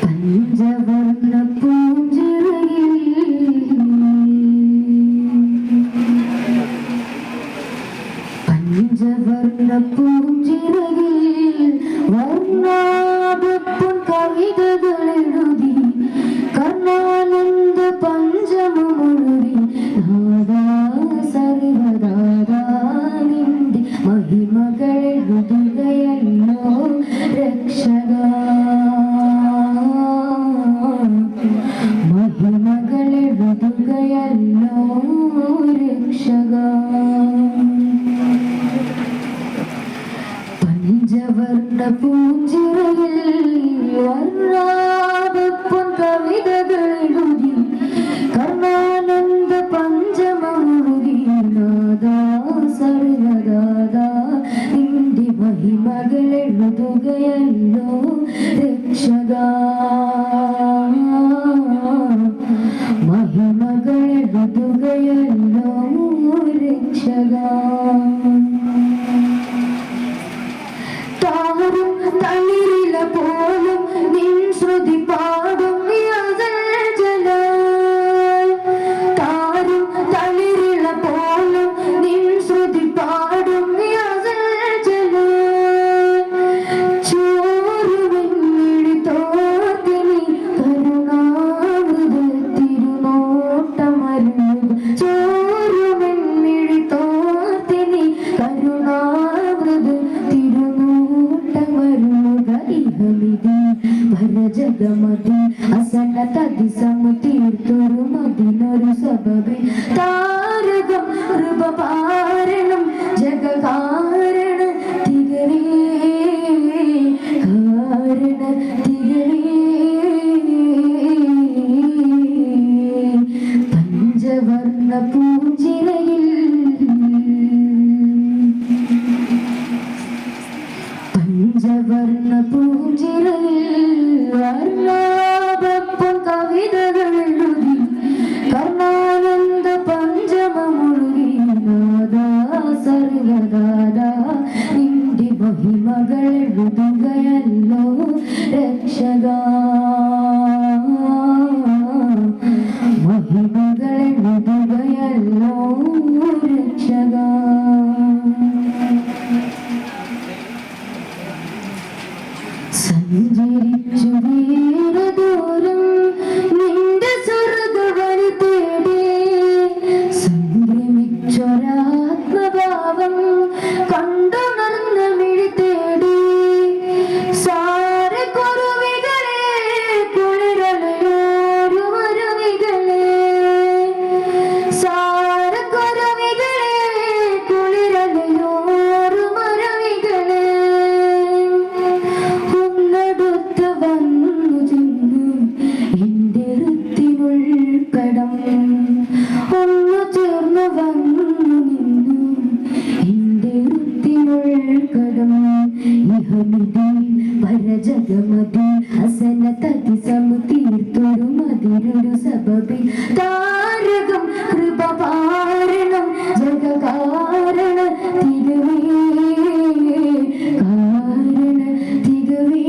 പഞ്ചവർണ്ണ പൂഞ്ചിറയിൽ പഞ്ചവർണ്ണ പൂഞ്ചിറയിൽ വർണ്ണാഭപ്പൊൻ കവിതകളെഴുതി കർണാനന്ദ പഞ്ചമൊഴുകി നാദാ സർവദാദാ നിന്റെ മഹിമകളെഴുതുകയല്ലോ രക്ഷക മഹിമകളെഴുതുകയല്ലോ രക്ഷക പഞ്ചവർണ്ണ പൂഞ്ചിറയിൽ വർണ്ണാഭപ്പൊൻ കവിതകളെഴുതി കർണാനന്ദ പഞ്ചമൊഴുകി നാദാ സർവദാദാ നിന്റെ മഹിമകളെഴുതുകയല്ലോ രക്ഷക മഹിമകളെഴുതുകയല്ലോ രക്ഷക താരും തളിരില പോലും നിൻ ശ്രുതി പാടും ജല താരും തളിരില പോലും നിൻ ശ്രുതി പാടും ജല ചോരുവെന്നിടി തോർത്തിനി കരുണാമൃത തിരുനോട്ടമരുളുക ചോരുവെന്നിടി തോർത്തിനി കരുണാമൃത ഭരജഗമതി അസന തതി സമുതീർത്തൊരു മതിനൊരു സബബി താരകം കൃപപാരണം ജഗകാരണ തിഗരേ കാരണ തിഗരേ പഞ്ചവർണ്ണ പൂഞ്ചിറയിൽ പഞ്ചവർണ്ണ പൂഞ്ചിറയിൽ വർണ്ണാഭപ്പൊൻ കവിതകളെഴുതി കർണാനന്ദ പഞ്ചമൊഴുകി നാദാ സർവദാദാ നിന്റെ മഹിമകളെഴുതുകയല്ലോ രക്ഷക മഹിമകളെഴുതുകയല്ലോ രക്ഷക സഞ്ചരിച്ചു വീരദൂരം നിന്റെ സ്വർഗവഴി തേടി സംഗ്രമിച്ചൊരാത്മഭാവം കണ്ടുണർന്ന മിഴി തേടി സാരക്കുരുവികളെ കുളിരലയോരു മരുവികളെ സാരക്കുരുവികളെ കുളിരലയോരു മരുവികളെ വന്നു ചെന്നു എന്റെ ഋത്തിനുൾക്കടം ഒന്നു ചേർന്നു വന്നു നിന്നു എന്റെ ഋത്തിനുൾക്കടം ഇഹമിതി പരജഗമതി അസന തതി സമുതീർത്തൊരു മതിരൊരു സബബി താരകം കൃപപാരണം ജഗകാരണ തിരുവേ കാരണ തിരുവേ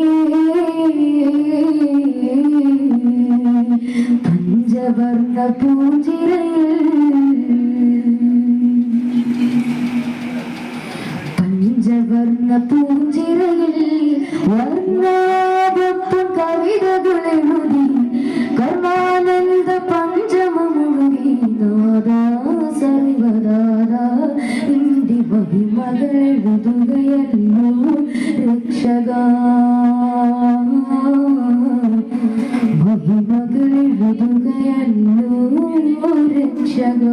പഞ്ചവർണ്ണ പൂഞ്ചിറയിൽ പഞ്ചവർണ്ണ പൂഞ്ചിറയിൽ വർണ്ണാഭപ്പൊൻ കവിതകളെഴുതി കർണാനന്ദ പഞ്ചമൊഴുകി നാദാ സർവദാദാ നിന്റെ മഹിമകളെഴുതുകയല്ലോ രക്ഷക മഹിമകളെഴുതുകയല്ലോ രക്ഷക